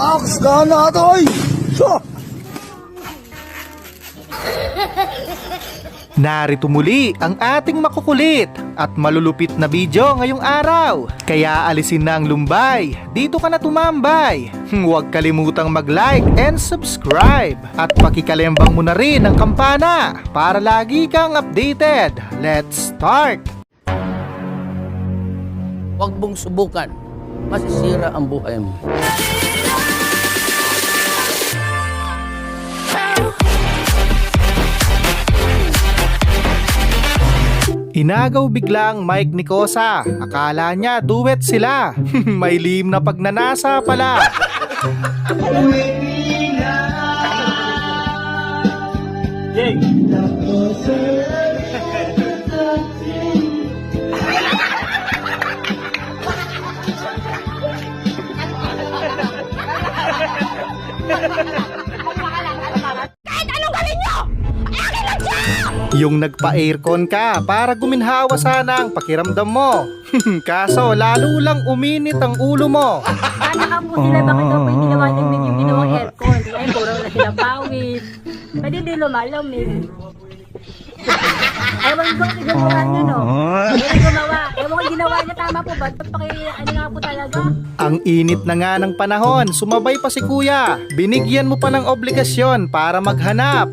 Aks ka na ito ay! Narito muli ang ating makukulit at malulupit na video ngayong araw. Kaya alisin na ang lumbay, dito ka na tumambay. Huwag kalimutang mag-like and subscribe. At pakikalembang mo na rin ang kampana para lagi kang updated. Let's start! Huwag mong subukan, masisira ang buhay mo. Inagaw biglang Mike Nicosa. Akala niya duet sila. May lihim na pagnanasa pala. Yung nagpa-aircon ka para guminhawa sana ang pakiramdam mo. Kaso lalo lang uminit ang ulo mo. Sana ka po sila, bakit daw po yung ginawa ng yung ginawang aircon? Ay, puro na sila pawis. Pwede din lumalamig. Ewan ko, siguro nyo, no? Hindi gumawa. Ewan ko, ginawa niya tama po ba? Ano nga po talaga? Ang init na nga ng panahon, sumabay pa si kuya. Binigyan mo pa ng obligasyon para maghanap.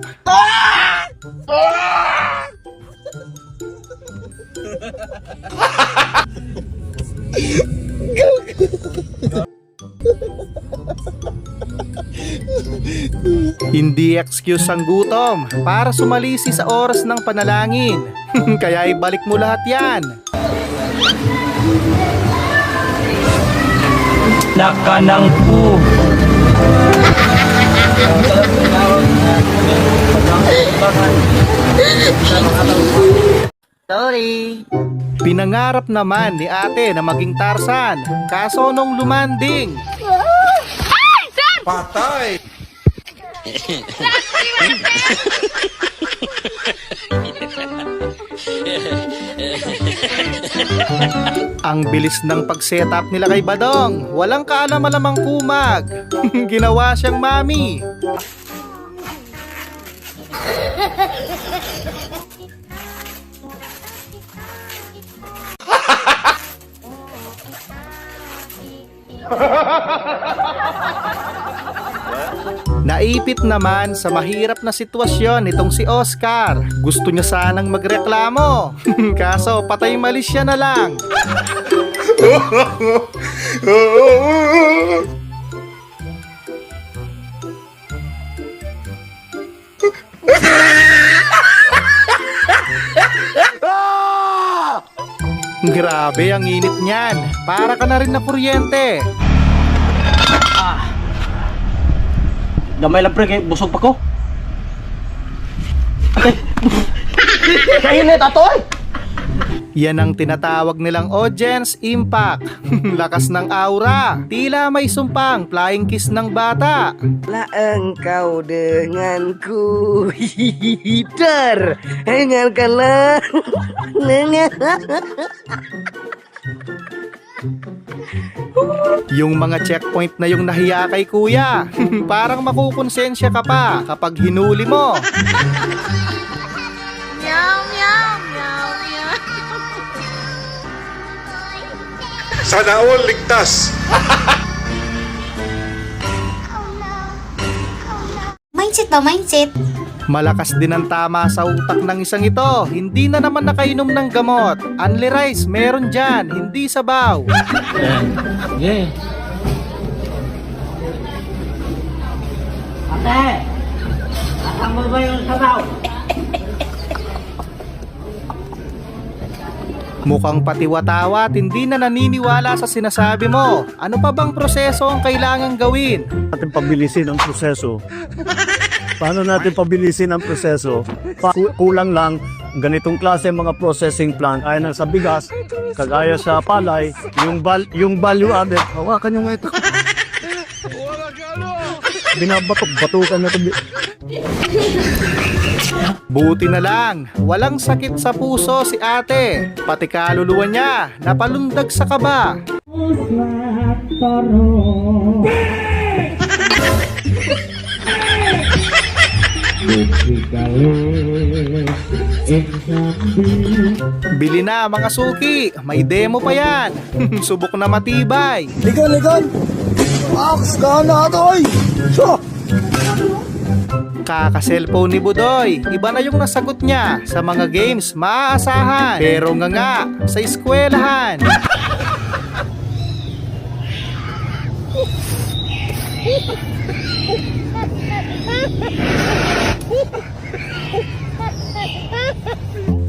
Hindi excuse ang gutom para sumalisi sa oras ng panalangin. Kaya ibalik mo lahat yan. Nakanang po. Sorry. Pinangarap naman ni ate na maging Tarzan. Kaso nung lumanding, patay! Ang bilis ng pag-setup nila kay Badong. Walang kaalam-alamang kumag. Ginawa siyang mami. Naipit naman sa mahirap na sitwasyon itong si Oscar. Gusto niya sanang magreklamo. Kaso patay mali siya na lang. Grabe ang init niyan. Para ka na rin na kuryente. Gamay lang pre, kaya busog pa ko. Okay. Kainit atoy! Yan ang tinatawag nilang audience impact. Lakas ng aura. Tila may sumpang flying kiss ng bata. Lah engkau denganku. Hihihitar. Dengarkanlah. Yung mga checkpoint na yung nahiya kay kuya. Parang makukonsensya ka pa kapag hinuli mo. Meow, meow, meow, meow. Sana all ligtas. Mindset ba? Mindset? Malakas din ang tama sa utak ng isang ito. Hindi na naman nakainom ng gamot. Only rice, meron dyan. Hindi sabaw. Yeah. Ate, asang mo ba yung sabaw? Mukhang patiwatawa at hindi na naniniwala sa sinasabi mo. Ano pa bang proseso ang kailangang gawin? Natin pabilisin ang proseso. Paano natin pabilisin ang proseso? Kulang lang ganitong klase mga processing plant. Kaya na sa bigas, kagaya sa palay, yung value added, hawakan nyo nga ito. Binabatok-batukan na ito. Buti na lang, walang sakit sa puso si ate. Pati kaluluwa niya, napalundag sa kaba. Bili na mga suki, may demo pa yan. Subok na matibay. Ligon, ligon! Max, gana ito, oy! So! Kaka-cellphone ni Budoy, iba na yung nasagot niya sa mga games maaasahan. Pero nga sa eskwelahan.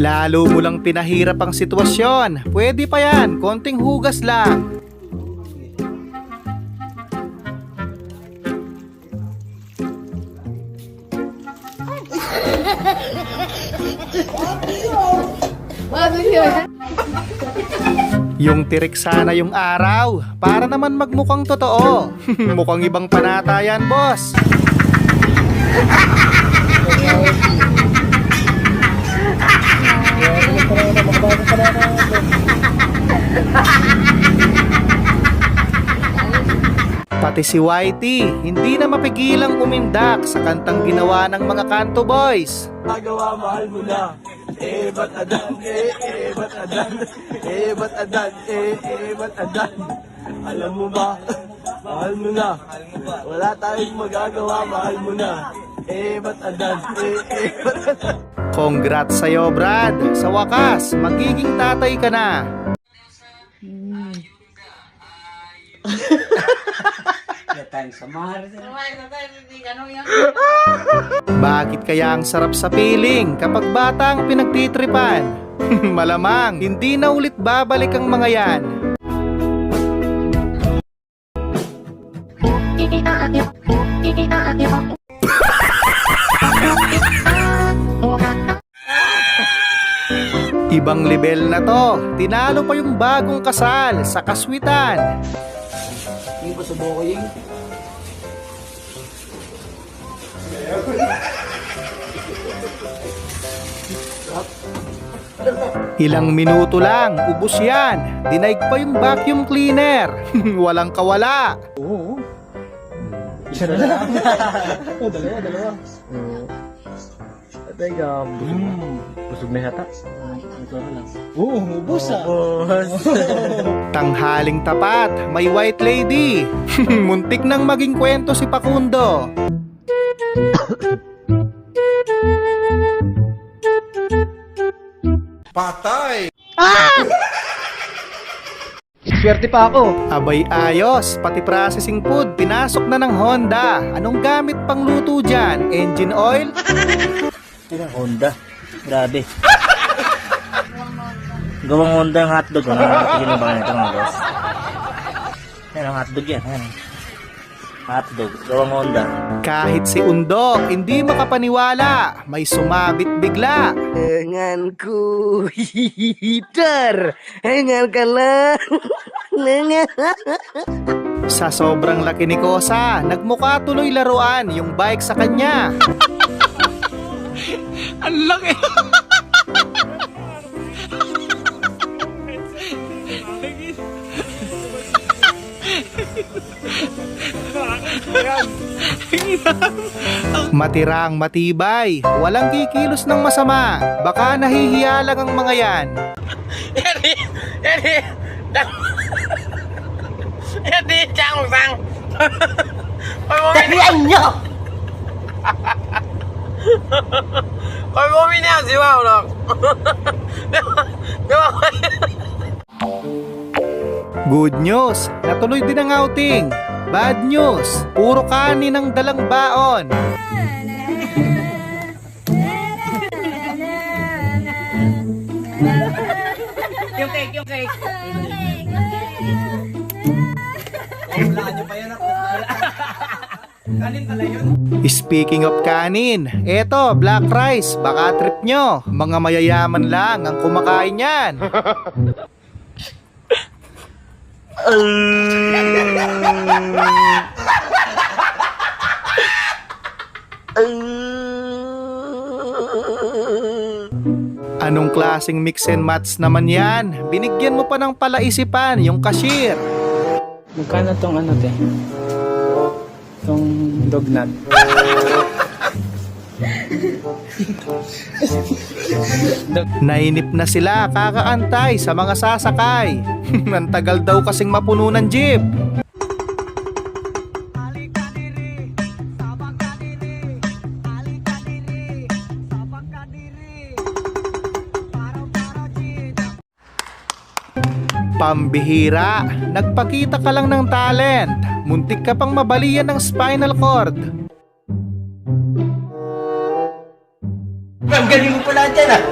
Lalo mo lang pinahirap ang sitwasyon. Pwede pa yan, konting hugas lang. Yung tirik sana yung araw, para naman magmukhang totoo. Mukhang ibang panata yan, boss. Pati si Whitey, hindi na mapigilang umindak sa kantang ginawa ng mga Kanto Boys. Nagawa, mahal mo na. Ba't adan? Ba't adan? Ba't adan? Ba't adan? Alam mo ba, mahal mo na. Wala tayong magagawa, mahal mo na. Ba't adan? Ba't adan? Congrats sa'yo, Brad. Sa wakas, magiging tatay ka na. Bakit kaya ang sarap sa piling kapag bata ang pinagtitripan? Malamang, hindi na ulit babalik ang mga yan. Ibang level na to. Tinalo pa yung bagong kasal sa kaswitan. Hindi ba subuko yung? Ilang minuto lang, ubos yan. Dinaig pa yung vacuum cleaner. Walang kawala. Isa na lang. Dalawa. Teka, busog na yata. Ubus Tanghaling tapat, may white lady. Muntik nang maging kwento si Pakundo. Patay! Swerte pa ako. Abay ayos, pati processing food, pinasok na ng Honda. Anong gamit pang luto dyan? Engine oil? Honda. Grabe. Gawang Honda yung hotdog. Ano yung ba nito mga boss? Yan ang hotdog yan. Yan. Hotdog. Gawang Honda. Kahit si Undok, hindi makapaniwala. May sumabit bigla. Denganku hider. Hengan ka lang. Sa sobrang laki ni Kosa, nagmukha tuloy laruan yung bike sa kanya. Ang laki! Matirang matibay, walang kikilos ng masama. Baka nahihiya lang ang mga yan. Talian nyo! Good news, natuloy din ang outing. Bad news, puro kanin ang dalang baon. Yung cake. Speaking of kanin, eto, black rice, baka trip nyo. Mga mayayaman lang ang kumakain yan. Anong klaseng mix and match naman yan? Binigyan mo pa ng palaisipan yung cashier. Magkano tong ano te? Tong dog nut. Nainip na sila kakaantay sa mga sasakay. Ang tagal daw kasing mapuno ng jeep. Pambihira, nagpakita ka lang ng talent. Muntik ka pang mabalian ng spinal cord. Ang galing mo pala dyan ah.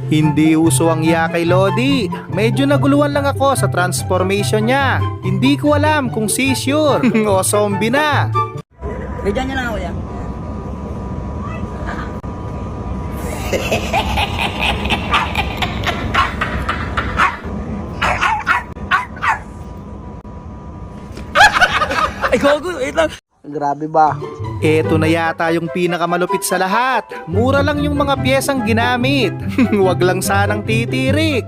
Hindi uso ang iya kay Lodi. Medyo naguluhan lang ako sa transformation niya. Hindi ko alam kung seizure o zombie na. Bigyan niyo lang ako yan. Ay, gogo, wait lang. Grabe ba? Eto na yata yung pinakamalupit sa lahat. Mura lang yung mga piyesang ginamit. Huwag lang sanang titirik.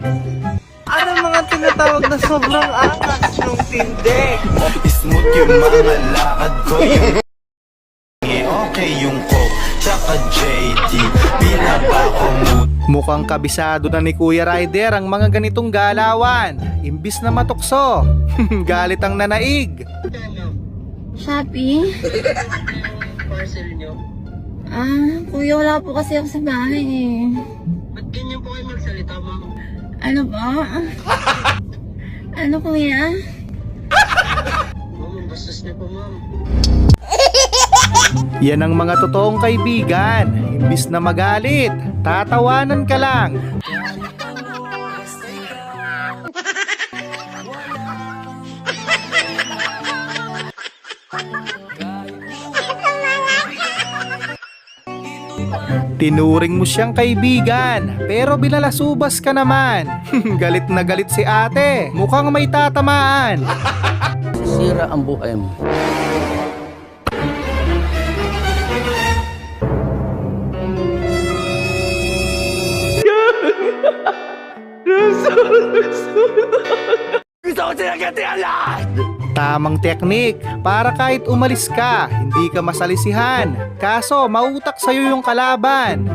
Ano mga tinatawag na sobrang angas yung tindi? Smooth yung mga lakad ko. Okay yung coke, tsaka JD. Binaba ko mood. Mukhang kabisado na ni Kuya Ryder ang mga ganitong galawan. Imbis na matukso, galit ang nanaig. Shopee? Parcel nyo. Kuya, wala po kasi ako sa bahay eh. Ba't ganyan po kayo magsalita, ma'am? Ano ba? Ano kuya? Ma'am, ang bastos niyo po, ma'am. Yan ang mga totoong kaibigan. Imbis na magalit, tatawanan ka lang. Tinuring mo siyang kaibigan, pero binalasubas ka naman. Galit na galit si ate. Mukhang may tatamaan. Masisira ang buhay mo. Tamang teknik para kahit umalis ka, hindi ka masalisihan. Kaso mautak sa'yo yung kalaban.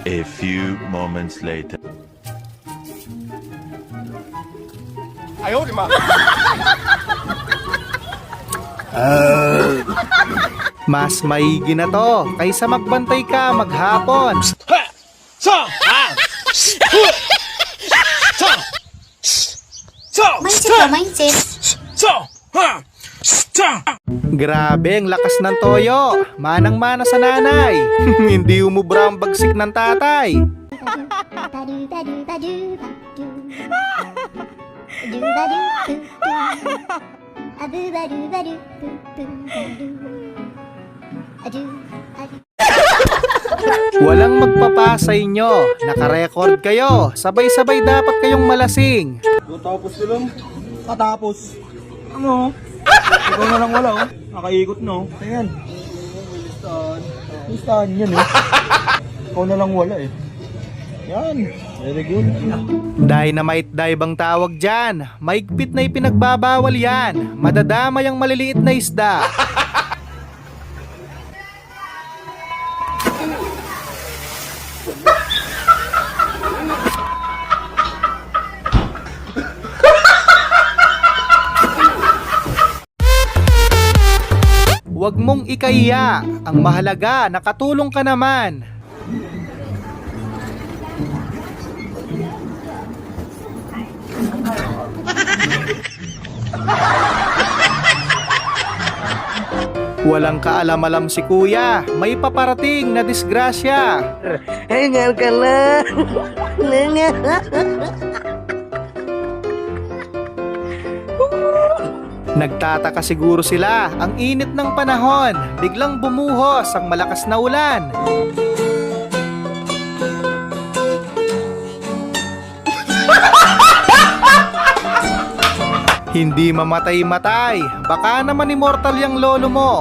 A few moments later. Mas maigi na to kaysa magbantay ka maghapon. Mindset ba, mindset? Grabe ang lakas ng toyo. Manang-mana sa nanay. Hindi umubra ang bagsik ng tatay. Walang magpapa sa inyo. Nakarecord kayo. Sabay-sabay dapat kayong malasing. Tapos lang. Katapos. Ano? Ikaw na lang wala oh. Nakaikot no. Ayan. Listahan yan eh. Ikaw na lang wala eh. Yan. Very good. Dynamite dive ang tawag dyan. Maigpit na ipinagbabawal yan. Madadamay ang maliliit na isda. Huwag mong ikaiya. Ang mahalaga, nakatulong ka naman. Walang kaalam-alam si kuya. May paparating na disgrasya. Hingal ka lang. Nagtataka siguro sila, ang init ng panahon, biglang bumuhos ang malakas na ulan. Hindi mamatay-matay, baka naman immortal yung lolo mo.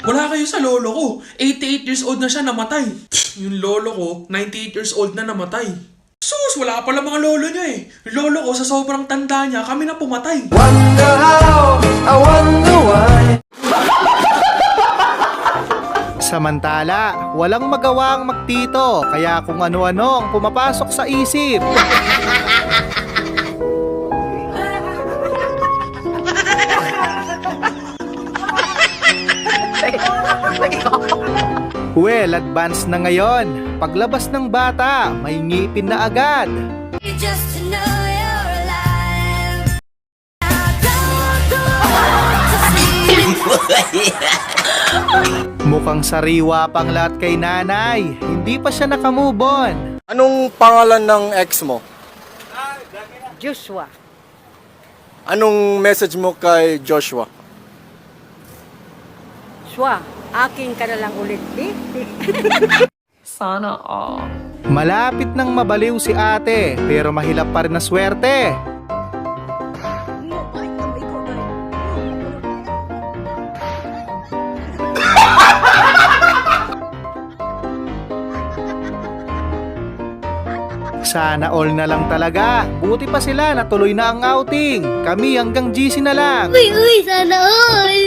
Wala kayo sa lolo ko. 88 years old na siya namatay. Yung lolo ko, 98 years old na namatay. Sus, wala pala mga lolo niya eh. Yung lolo ko sa sobrang tanda niya, kami na pumatay. Samantala, walang magawang magtito, kaya kung ano-ano ang pumapasok sa isip. Well, advance na ngayon. Paglabas ng bata, may ngipin na agad. Just to know you're alive. Mukhang sariwa pang lahat kay nanay. Hindi pa siya nakamove on. Anong pangalan ng ex mo? Joshua. Anong message mo kay Joshua? Shwa, akin ka na lang ulit, Sana all. Malapit nang mabaliw si ate, pero mahilap pa rin na swerte. Sana all na lang talaga. Buti pa sila natuloy na ang outing. Kami hanggang GC na lang. Uy, sana all.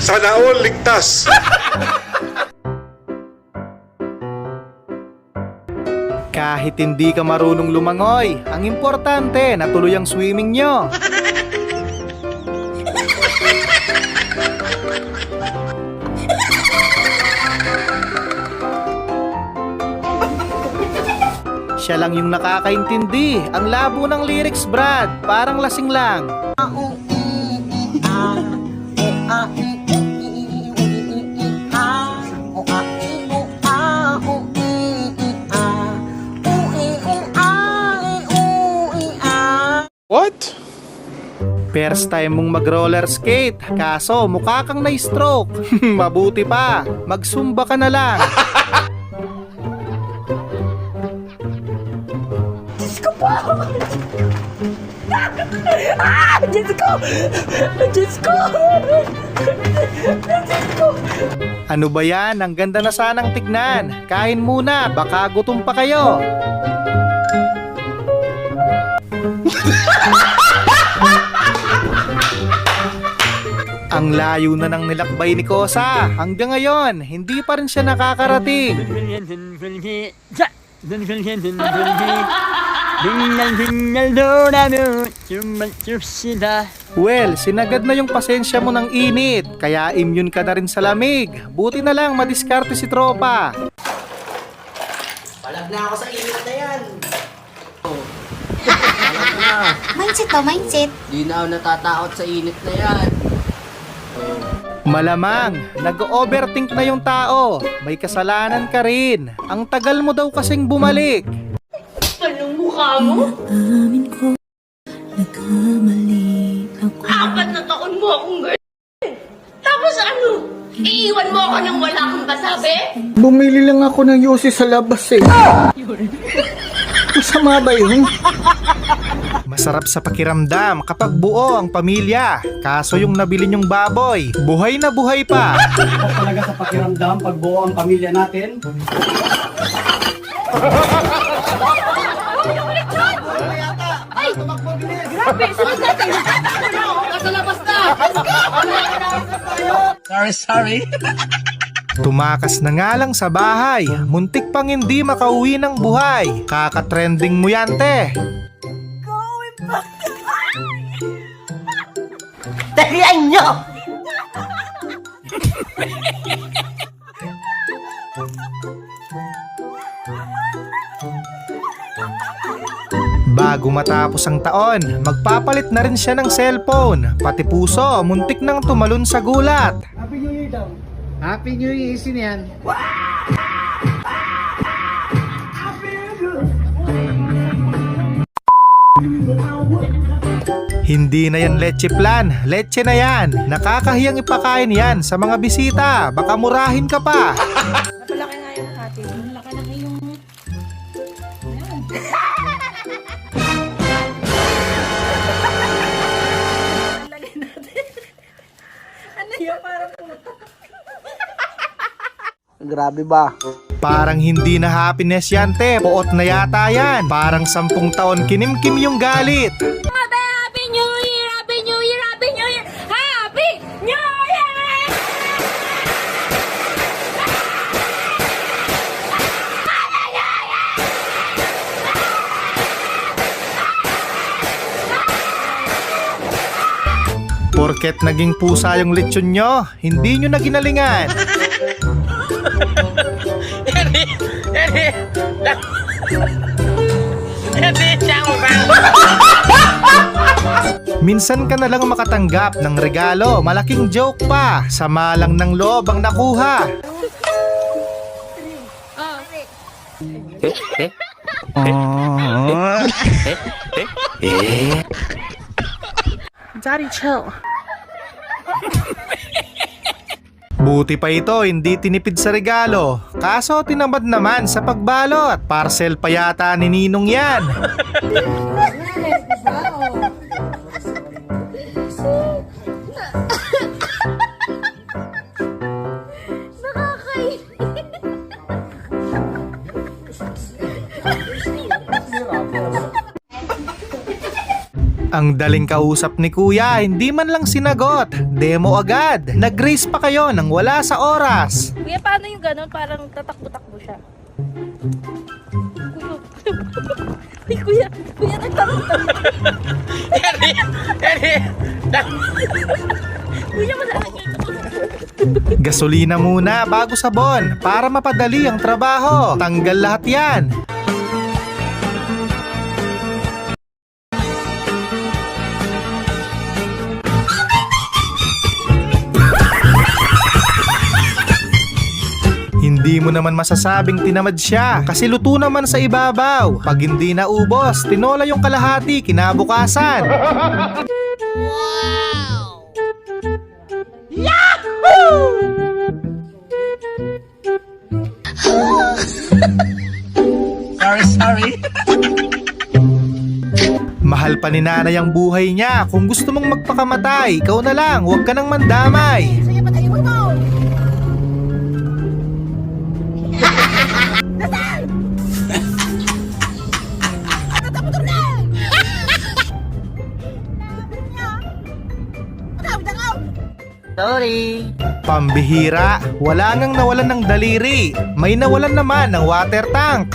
Sana all ligtas. Kahit hindi ka marunong lumangoy, ang importante natuloy ang swimming nyo. Siya lang yung nakakaintindi. Ang labo ng lyrics, Brad. Parang lasing lang. What? First time mong mag-roller skate, kaso mukha kang na-stroke. Mabuti pa, magsumba ka na lang. Ano ba yan? Ang ganda na sanang tignan. Kain muna, baka gutom pa kayo. Ang layo na ng nilakbay ni Kosa. Hanggang ngayon, hindi pa rin siya nakakarating. Well, sinagad na yung pasensya mo ng init, kaya immune ka na rin sa lamig. Buti na lang madiskarte si tropa. Palag na ako sa init na yan. Mindset to, mindset. Di na ako natatakot sa init na yan. Malamang, nag-overthink na yung tao. May kasalanan ka rin. Ang tagal mo daw kasing bumalik. Anong mukha mo? Amin ko, nagkamali ako. 4 na taon mo akong girlfriend. Tapos ano? Iiwan mo ako nang wala kang kasabi? Bumili lang ako ng yosi sa labas eh. Masama ba yun? Masarap sa pakiramdam kapag buo ang pamilya. Kaso yung nabili nyong baboy, buhay na buhay pa. Talaga sa pakiramdam pag buo ang pamilya natin. Ay! Grabe! Sunod natin! Nasa labas na! Sorry. Tumakas na nga lang sa bahay. Muntik pang hindi makauwi ng buhay. Kaka-trending mo yan, te. Talian nyo! Bago matapos ang taon, magpapalit na rin siya ng cellphone. Pati puso, muntik nang tumalon sa gulat. Happy New Year daw. Happy New Year, isin yan. Hindi na yan leche plan, leche na yan. Nakakahiyang ipakain yan sa mga bisita. Baka murahin ka pa. Napalaki nga yung ate. Malaki na yung... Lagay natin. Ano yun? Parang puto. Grabe ba? Parang hindi na happiness yan, te. Poot na yata yan. Parang 10 taon kinimkim yung galit. Happy New Year! Happy New Year! Happy New Year! Happy New Year! Porket naging pusa yung lechon nyo, hindi nyo na ginalingan. Minsan ka na lang makatanggap ng regalo, malaking joke pa, sama lang ng loob ang nakuha. Daddy, chill. Buti pa ito, hindi tinipid sa regalo. Kaso tinamad naman sa pagbalot. Parcel pa yata ni Ninong yan. Ang daling kausap ni Kuya, hindi man lang sinagot. Demo agad. Nag-race pa kayo nang wala sa oras. Kuya, paano yung ganun? Parang tatakbo-takbo siya. Kuya, kuya, nagtakbo-takbo. Kuya, malaki ito. Gasolina muna bago sabon para mapadali ang trabaho. Tanggal lahat yan. Hindi mo naman masasabing tinamad siya kasi luto naman sa ibabaw. Pag hindi naubos, tinola yung kalahati kinabukasan. Wow! Sorry. Mahal pa ni nanay ang buhay niya. Kung gusto mong magpakamatay, ikaw na lang, huwag ka nang mandamay. Sorry. Pambihira, wala ngang nawalan ng daliri. May nawalan naman ng water tank.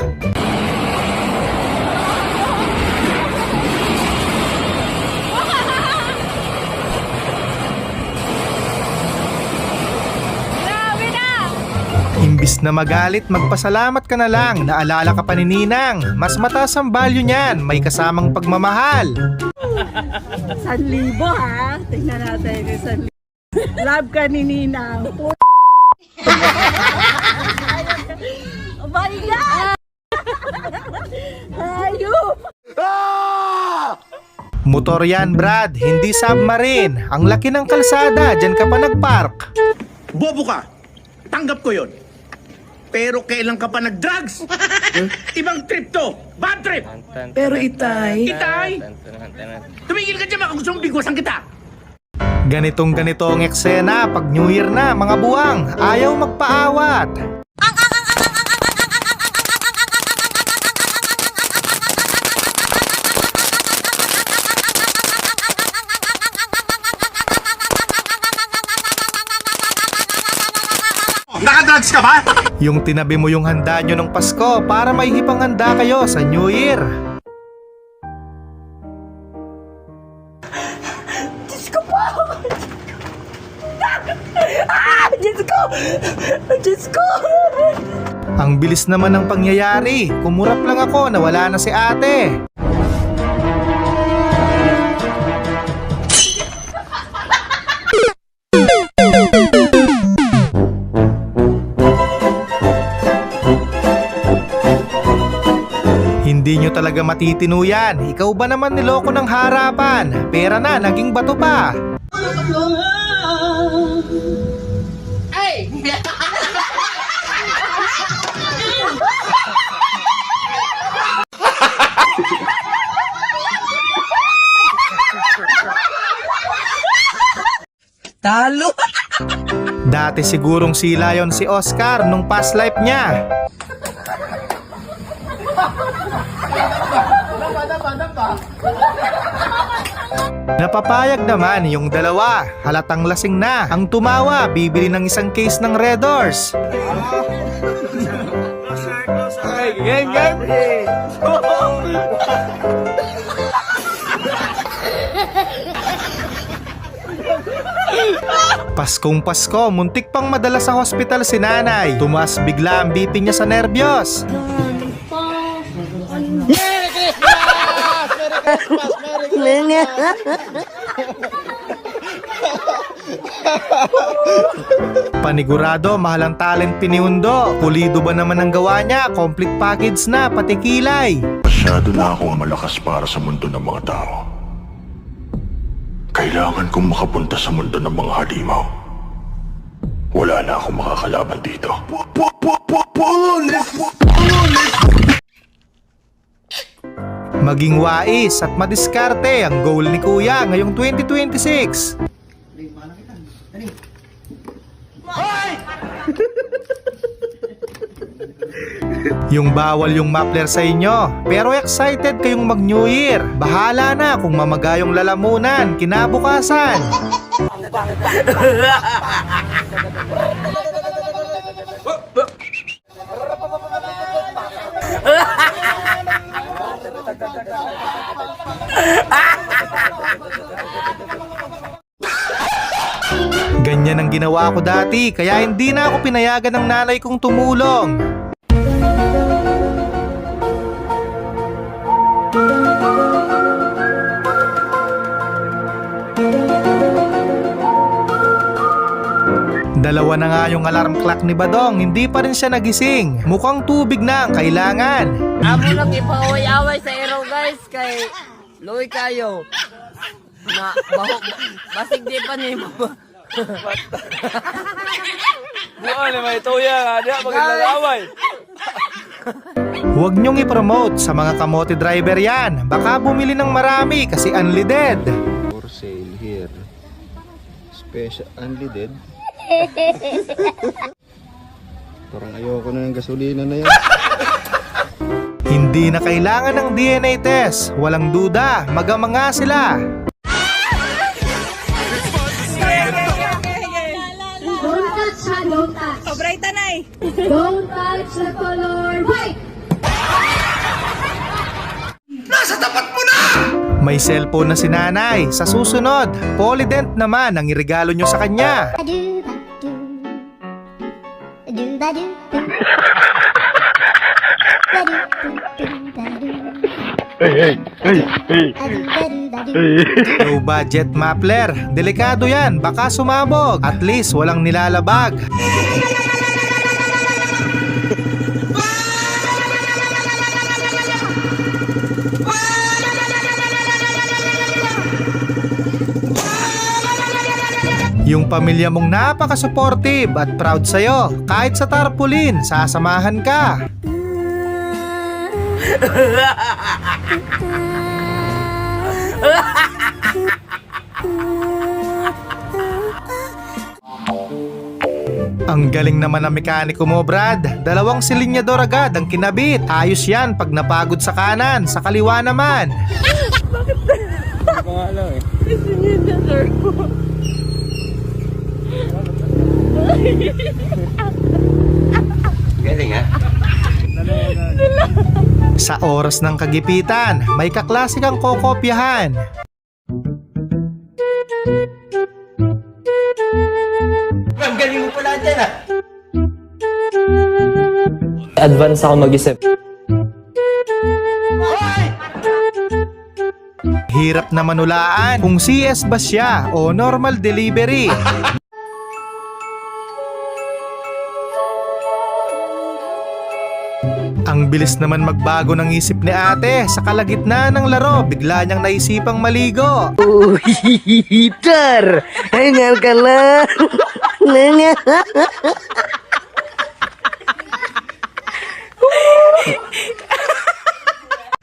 Imbis na magalit, magpasalamat ka na lang. Naalala ka pa ni Ninang. Mas mataas ang value niyan, may kasamang pagmamahal. 1,000 ha? Tingnan natin yung 1,000. Love ka ni Ninang. Oh my God! Hayop! Motor yan, Brad, hindi submarine. Ang laki ng kalsada, dyan ka pa nagpark. Bobo ka! Tanggap ko yon. Pero kailan ka pa nag-drugs? Ibang trip to! Bad trip! Pero Itay... Itay! Tumigil ka dyan, baka gusto mong bigwasan kita! Ganito ang eksena pag New Year na, mga buwang. Ayaw magpaawat. Nakadrugs ka ba? Yung tinabi mo yung handa nyo ng Pasko para may hipang handa kayo sa New Year. Diyos ko po! Diyos ko! Diyos ko! Ang bilis naman ng pangyayari. Kumurap lang ako na wala na si ate. Hindi nyo talaga matitino yan. Ikaw ba naman niloko ng harapan? Pera na, naging bato pa. Ay! Dati Dati sigurong sila yon si Oscar nung past life niya. Napapayag naman yung dalawa, halatang lasing na. Ang tumawa, bibili ng isang case ng Red Horse. Paskong Pasko, muntik pang madala sa hospital si nanay. Tumaas bigla ang BP niya sa nervyos. Panigurado, mahalang talent piniundo. Pulido ba naman ang gawa niya? Complete package na, pati kilay. Masyado na akong malakas para sa mundo ng mga tao. Kailangan kong makapunta sa mundo ng mga halimaw. Wala na akong makakalaban dito. Maging wais at madiskarte ang goal ni Kuya ngayong 2026. Yung bawal yung Mapler sa inyo, pero excited kayong mag New Year. Bahala na kung mamagayong lalamunan kinabukasan. Ganyan ang ginawa ko dati, kaya hindi na ako pinayagan ng nanay kong tumulong. Dalawa na nga yung alarm clock ni Badong, hindi pa rin siya nagising. Mukhang tubig na ang kailangan. Amo lang ipaaway-away sa ero guys kay Loy kayo. Na baho basig di pa niya mo. Buwan may tuya, ada maglalaway. Huwag niyong i-promote sa mga kamote driver yan. Baka bumili ng marami kasi unleaded. For sale here. Special unleaded. Parang ayoko na ng gasolina na yan. Hindi na kailangan ng DNA test. Walang duda, magamanga sila. Don't touch ha, don't touch. Sobray tanay. Don't touch the color white. Nasa tapat mo na! May cellphone na si nanay. Sa susunod, Polydent naman ang iregalo nyo sa kanya. Low budget Mapler. Delikado yan, baka sumabog. At least walang nilalabag. Yung pamilya mong napaka-supportive at proud sa'yo. Kahit sa tarpaulin, sasamahan ka. Ang galing naman ng mekaniko mo, Brad. 2 silinyador agad ang kinabit. Ayos yan pag napagod sa kanan, sa kaliwa naman. Bakit? Silinyador ko. Galing ha? Sa oras ng kagipitan, may kaklase kang kokopyahan. Ang galing mo pala dyan ah! Advance ako mag-isip. Hirap na manulaan kung CS ba siya o normal delivery. Ang bilis naman magbago ng isip ni ate. Sa kalagitnaan ng laro, bigla niyang naisipang maligo. Hitar! Hingal ka lang!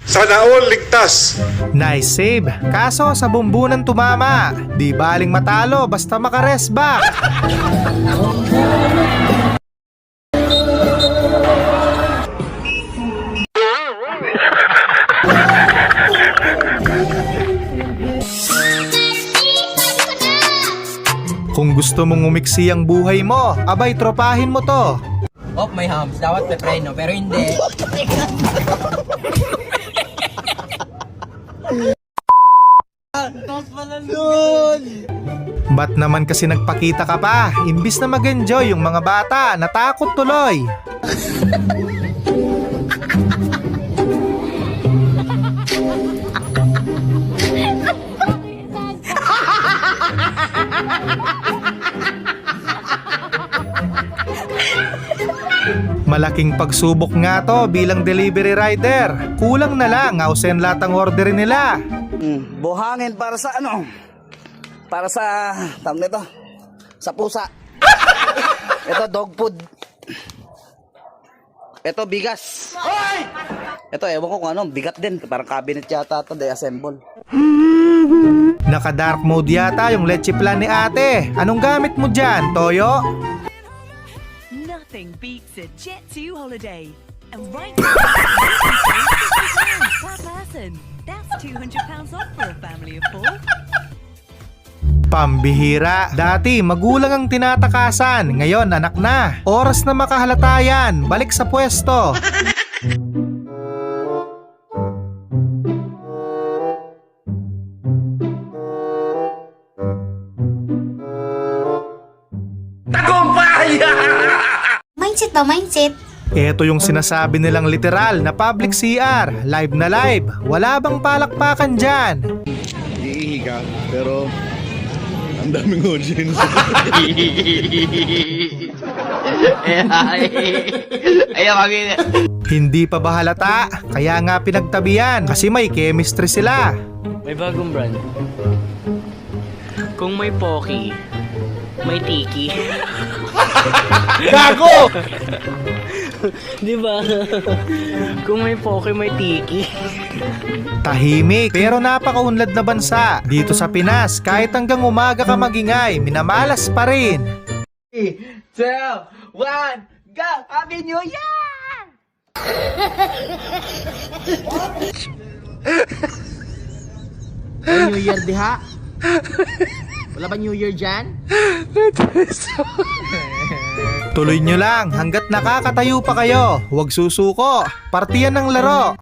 Sa Sana all ligtas. Nice save. Kaso sa bumbunan tumama. Di baling matalo basta makares back. Kung gusto mong umiksi ang buhay mo, abay tropahin mo to. Oh, may hams. Dapat may preno, pero hindi. Ba't naman kasi nagpakita ka pa? Imbis na mag-enjoy yung mga bata, natakot tuloy. Malaking pagsubok nga to bilang delivery rider. Kulang na lang, ausen lahat ang order nila. Buhangin para sa ano? Para sa, tawag nito, sa pusa. Ito dog food. Ito bigas. Ito ewan ko kung ano, bigat din. Parang cabinet yata ito, de-assemble. Naka dark mode yata yung leche plan ni ate. Anong gamit mo dyan, Toyo? Nothing beats a Jet2 holiday. And right now, per person. That's £200 off for a family of 4. Pambihira. Dati magulang ang tinatakasan, ngayon anak na. Oras na makahalata yan, balik sa pwesto. Tagumpay! Mindset ba, mindset? Ito yung sinasabi nilang literal na public CR. Live na live. Wala bang palakpakan dyan? Iihi ka, pero ang daming audience. Hindi pa ba halata? Kaya nga pinagtabihan kasi may chemistry sila. May bagong brand. Kung may Pocky, may Tiki. Gago! Di ba? Kung may Pocky, may Tiki. Tahimik pero napakaunlad na bansa. Dito sa Pinas, kahit hanggang umaga ka magingay, minamalas pa rin. 3, 2, 1, go! Happy New Year! New Year diha? Wala ba New Year dyan? Tuloy nyo lang hanggat nakakatayo pa kayo. Huwag susuko. Partiyan ng laro.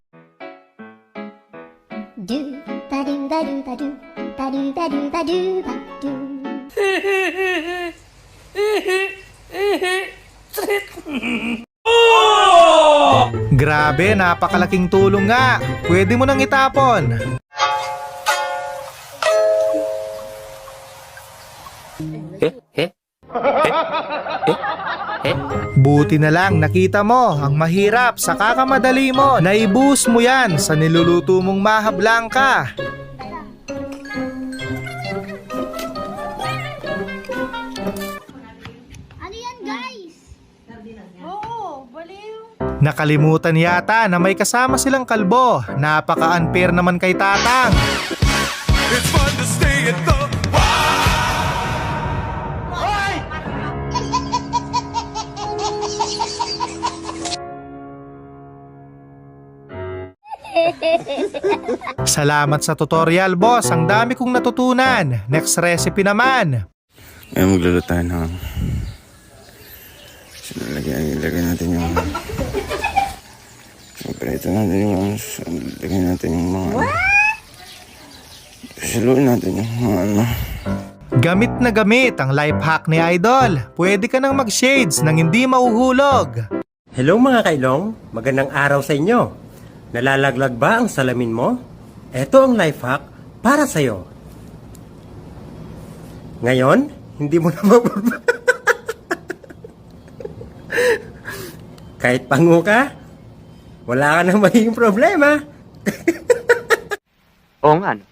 Grabe, napakalaking tulong nga. Pwede mo nang itapon. Buti na lang nakita mo ang mahirap sa kakamadali mo. Naibus mo yan sa niluluto mong mahablangka. Ano yan, guys? Oo, baliw. Nakalimutan yata na may kasama silang kalbo. Napaka-unfair naman kay Tatang. It's fun to stay at the Salamat sa tutorial, boss. Ang dami kong natutunan. Next recipe naman. Ngayon magluluto tayo ng... Ilagay natin yung... Ito natin yung... Ilagay natin yung mga... Saluin natin yung mga ano... Gamit na gamit ang life hack ni Idol. Pwede ka nang mag-shades nang hindi mauhulog. Hello mga kailong, magandang araw sa inyo. Nalalaglag ba ang salamin mo? Ito ang life hack para sa'yo. Ngayon, hindi mo na kahit pango ka, wala ka nang magiging problema. Oo nga, no?